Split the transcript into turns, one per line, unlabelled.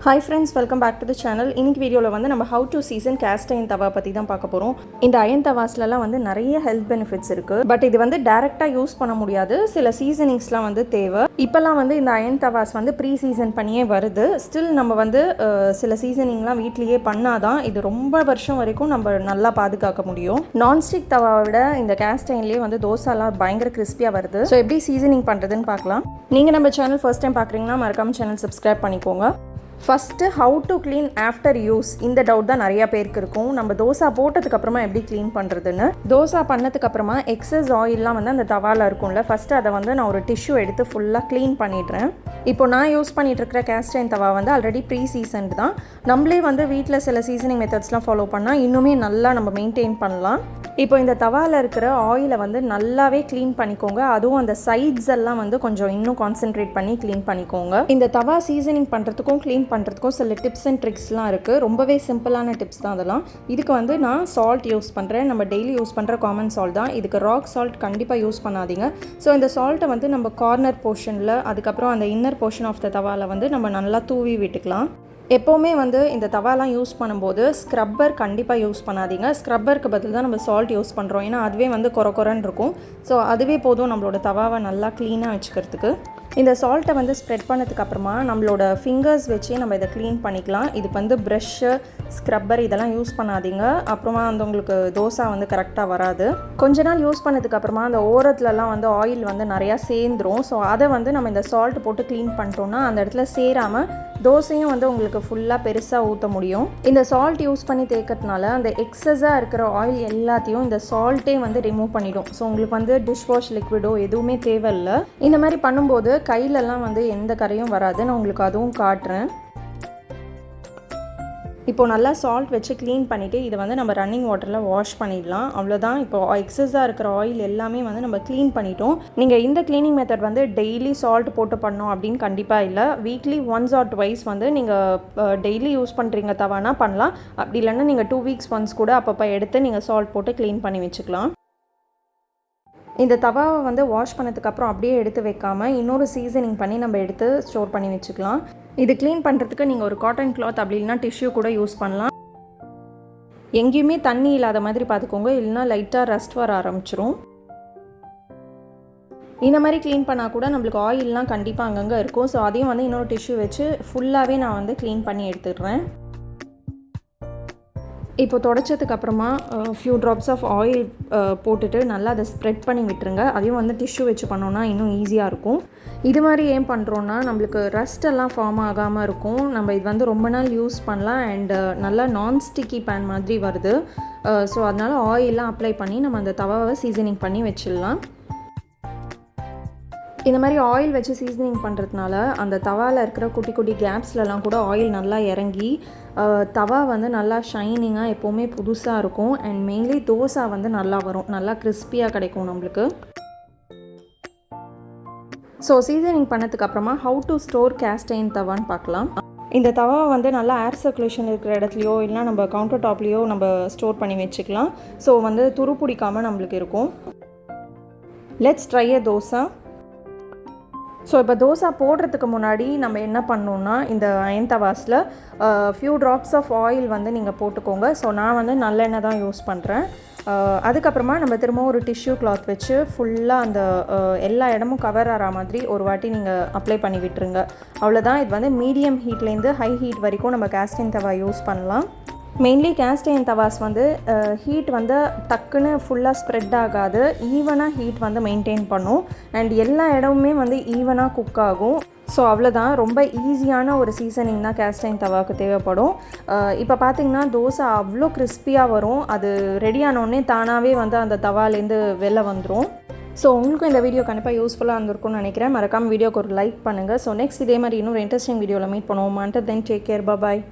Hi friends, welcome back to the channel. இன்னைக்கு வீடியோல வந்து நம்ம how to season cast iron tawa பத்தி தான் பார்க்க போறோம். இந்த iron tawasலலாம் வந்து நிறைய health benefits இருக்கு. பட் இது வந்து டைரக்ட்டா யூஸ் பண்ண முடியாது. சில சீசனிங்ஸ்லாம் வந்து தேவை. இப்பலாம் வந்து இந்த iron tawas வந்து ப்ரீ சீசன் பண்ணியே வருது. ஸ்டில் நம்ம வந்து சில சீசனிங்லாம் வீட்லயே பண்ணாதான் இது ரொம்ப வருஷம் வரைக்கும் நம்ம நல்லா பாதுகாக்க முடியும். நான்ஸ்டிக் தவாவை விட இந்த cast ironலயே வந்து தோசாலாம் பயங்கர கிறிஸ்பியா வருது. ஸோ எப்படி சீசனிங் பண்றதுன்னு பார்க்கலாம். நீங்க நம்ம சேனல் ஃபர்ஸ்ட் டைம் பார்க்குறீங்கன்னா மறக்காம சேனல் சப்ஸ்கிரைப் பண்ணிக்கோங்க. First how to clean after use இந்த டவுட் தான் நிறையா பேருக்கு இருக்கும். நம்ம தோசா போட்டதுக்கப்புறமா எப்படி க்ளீன் பண்ணுறதுன்னு. தோசா பண்ணதுக்கப்புறமா எக்ஸஸ் ஆயிலெலாம் வந்து அந்த தவாவில் இருக்கும்ல, ஃபஸ்ட்டு அதை வந்து நான் ஒரு டிஷ்யூ எடுத்து ஃபுல்லாக க்ளீன் பண்ணிடுறேன். இப்போ நான் யூஸ் பண்ணிகிட்ருக்கிற கேஸ்ட் அயர்ன் தவா வந்து ஆல்ரெடி ப்ரீ சீசன்டு தான். நம்மளே வந்து வீட்டில் சில சீசனிங் மெத்தட்ஸ்லாம் ஃபாலோ பண்ணால் இன்னுமே நல்லா நம்ம மெயின்டைன் பண்ணலாம். இப்போ இந்த தவாவில் இருக்கிற ஆயிலை வந்து நல்லாவே க்ளீன் பண்ணிக்கோங்க. அதுவும் அந்த சைட்ஸ் எல்லாம் வந்து கொஞ்சம் இன்னும் கான்சென்ட்ரேட் பண்ணி க்ளீன் பண்ணிக்கோங்க. இந்த தவா சீசனிங் பண்ணுறதுக்கும் க்ளீன் பண்ணுறதுக்கும் சில டிப்ஸ் அண்ட் ட்ரிக்ஸ்லாம் இருக்குது. ரொம்பவே சிம்பிளான டிப்ஸ் தான் அதெல்லாம். இதுக்கு வந்து நான் சால்ட் யூஸ் பண்ணுறேன். நம்ம டெய்லி யூஸ் பண்ணுற காமன் சால்ட் தான். இதுக்கு ராக் சால்ட் கண்டிப்பாக யூஸ் பண்ணாதீங்க. ஸோ இந்த சால்ட்டை வந்து நம்ம கார்னர் போர்ஷனில், அதுக்கப்புறம் அந்த இன்னர் போர்ஷன் ஆஃப் த தவாவில் வந்து நம்ம நல்லா தூவி விட்டுக்கலாம். எப்போவுமே வந்து இந்த தவாலாம் யூஸ் பண்ணும்போது ஸ்க்ரப்பர் கண்டிப்பாக யூஸ் பண்ணாதீங்க. ஸ்க்ரப்பருக்கு பதில் தான் நம்ம சால்ட் யூஸ் பண்ணுறோம். ஏன்னா அதுவே வந்து கொரன்னு இருக்கும். ஸோ அதுவே போதும் நம்மளோட தவாவை நல்லா க்ளீனாக வச்சுக்கிறதுக்கு. இந்த சால்ட்டை வந்து ஸ்ப்ரெட் பண்ணதுக்கப்புறமா நம்மளோட ஃபிங்கர்ஸ் வச்சே நம்ம இதை க்ளீன் பண்ணிக்கலாம். இதுக்கு வந்து ப்ரஷ்ஷு, ஸ்க்ரப்பர் இதெல்லாம் யூஸ் பண்ணாதீங்க. அப்புறமா வந்து உங்களுக்கு தோசா வந்து கரெக்டாக வராது. கொஞ்ச நாள் யூஸ் பண்ணதுக்கப்புறமா அந்த ஓரத்துலலாம் வந்து ஆயில் வந்து நிறையா சேர்ந்துரும். ஸோ அதை வந்து நம்ம இந்த சால்ட் போட்டு க்ளீன் பண்ணிட்டோம்னா அந்த இடத்துல சேராமல் தோசையும் வந்து உங்களுக்கு ஃபுல்லாக பெருசாக ஊற்ற முடியும். இந்த சால்ட் யூஸ் பண்ணி தேய்க்கிறதுனால அந்த எக்ஸஸாக இருக்கிற ஆயில் எல்லாத்தையும் இந்த சால்ட்டே வந்து ரிமூவ் பண்ணிடும். ஸோ உங்களுக்கு வந்து டிஷ் வாஷ் லிக்விடோ எதுவுமே தேவையில்லை. இந்த மாதிரி பண்ணும்போது கையிலலாம் வந்து எந்த கரையும் வராது. நான் உங்களுக்கு அதுவும் காட்டுறேன். இப்போது நல்லா சால்ட் வச்சு க்ளீன் பண்ணிவிட்டு இதை வந்து நம்ம ரன்னிங் வாட்டரில் வாஷ் பண்ணிடலாம். அவ்வளோதான். இப்போது எக்ஸஸாக இருக்கிற ஆயில் எல்லாமே வந்து நம்ம க்ளீன் பண்ணிட்டோம். நீங்கள் இந்த க்ளீனிங் மெத்தட் வந்து டெய்லி சால்ட் போட்டு பண்ணோம் அப்படின்னு கண்டிப்பாக இல்லை. வீக்லி ஒன்ஸ் ஆர் ட்வைஸ் வந்து நீங்கள் டெய்லி யூஸ் பண்ணுறீங்க தவானா பண்ணலாம். அப்படி இல்லைன்னா நீங்கள் 2 weeks ஒன்ஸ் கூட அப்பப்போ எடுத்து நீங்கள் சால்ட் போட்டு க்ளீன் பண்ணி வச்சுக்கலாம். இந்த தவாவை வந்து வாஷ் பண்ணதுக்கப்புறம் அப்படியே எடுத்து வைக்காமல் இன்னொரு சீசனிங் பண்ணி நம்ம எடுத்து ஸ்டோர் பண்ணி வச்சுக்கலாம். இது க்ளீன் பண்ணுறதுக்கு நீங்கள் ஒரு காட்டன் கிளாத் அப்படி இல்லைனா டிஷ்யூ கூட யூஸ் பண்ணலாம். எங்கேயுமே தண்ணி இல்லாத மாதிரி பார்த்துக்கோங்க, இல்லைனா லைட்டாக ரஸ்ட் வர ஆரம்பிச்சிரும். இந்த மாதிரி க்ளீன் பண்ணால் கூட நம்மளுக்கு ஆயிலெலாம் கண்டிப்பாக அங்கங்கே இருக்கும். ஸோ அதையும் வந்து இன்னொரு டிஷ்யூ வச்சு ஃபுல்லாகவே நான் வந்து க்ளீன் பண்ணி எடுத்துடுறேன். இப்போ தொடச்சதுக்கப்புறமா ஃபியூ ட்ராப்ஸ் ஆஃப் ஆயில் போட்டுட்டு நல்லா அதை ஸ்ப்ரெட் பண்ணி விட்டுருங்க. அதையும் வந்து டிஷ்யூ வச்சு பண்ணோன்னா இன்னும் ஈஸியாக இருக்கும். இது மாதிரி ஏன் பண்ணுறோன்னா நம்மளுக்கு ரஸ்ட்டெல்லாம் ஃபார்ம் ஆகாமல் இருக்கும். நம்ம இது வந்து ரொம்ப நாள் யூஸ் பண்ணலாம். அண்டு நல்லா நான்ஸ்டிக்கி பேன் மாதிரி வருது. ஸோ அதனால் ஆயிலெலாம் அப்ளை பண்ணி நம்ம அந்த தவாவை சீசனிங் பண்ணி வச்சிடலாம். இந்த மாதிரி ஆயில் வச்சு சீசனிங் பண்ணுறதுனால அந்த தவாவில் இருக்கிற குட்டி குட்டி கேப்ஸ்லலாம் கூட ஆயில் நல்லா இறங்கி தவா வந்து நல்லா ஷைனிங்காக எப்போவுமே புதுசாக இருக்கும். அண்ட் மெயின்லி தோசா வந்து நல்லா வரும், நல்லா கிறிஸ்பியாக கிடைக்கும் நம்மளுக்கு. ஸோ சீசனிங் பண்ணதுக்கப்புறமா how to store cast iron தவான்னு பார்க்கலாம். இந்த தவா வந்து நல்லா ஏர் சர்க்குலேஷன் இருக்கிற இடத்துலையோ இல்லைனா நம்ம கவுண்டர் டாப்லேயோ நம்ம ஸ்டோர் பண்ணி வச்சுக்கலாம். ஸோ வந்து துரு பிடிக்காமல் நம்மளுக்கு இருக்கும். Let's try a dosa. So இப்போ தோசா போடுறதுக்கு முன்னாடி நம்ம என்ன பண்ணோன்னா இந்த அயர்ன் தவாஸில் ஃபியூ ட்ராப்ஸ் ஆஃப் ஆயில் வந்து நீங்கள் போட்டுக்கோங்க. ஸோ நான் வந்து நல்லெண்ணெய் தான் யூஸ் பண்ணுறேன். அதுக்கப்புறமா நம்ம திரும்ப ஒரு டிஷ்யூ கிளாத் வச்சு ஃபுல்லாக அந்த எல்லா இடமும் கவர் ஆகிற மாதிரி ஒரு வாட்டி நீங்கள் அப்ளை பண்ணி விட்டுருங்க. அவ்வளோதான். இது வந்து மீடியம் ஹீட்லேருந்து ஹை ஹீட் வரைக்கும் நம்ம கேஸ்ட் அயர்ன் தவா யூஸ் பண்ணலாம். மெயின்லி கேஸ்ட் அயர்ன் தவாஸ் வந்து ஹீட் வந்து டக்குன்னு ஃபுல்லாக ஸ்ப்ரெட் ஆகாது. ஈவனாக ஹீட் வந்து மெயின்டைன் பண்ணும். அண்ட் எல்லா இடமுமே வந்து ஈவனாக குக் ஆகும். ஸோ அவ்வளோதான். ரொம்ப ஈஸியான ஒரு சீசனிங் தான் கேஸ்ட் அயர்ன் தவாவுக்கு தேவைப்படும். இப்போ பார்த்திங்கன்னா தோசை அவ்வளோ கிறிஸ்பியாக வரும். அது ரெடி ஆனோடனே தானாகவே வந்து அந்த தவாலேருந்து வெளில வந்துடும். ஸோ உங்களுக்கும் இந்த வீடியோ கண்டிப்பாக யூஸ்ஃபுல்லாக இருந்திருக்கும்னு நினைக்கிறேன். மறக்காமல் வீடியோக்கு ஒரு லைக் பண்ணுங்கள். ஸோ நெக்ஸ்ட் இதே மாதிரி இன்னும் இன்ட்ரெஸ்டிங் வீடியோவில் மீட் பண்ணுவோம். அன்டில் தென் டேக் கேர், பாய்.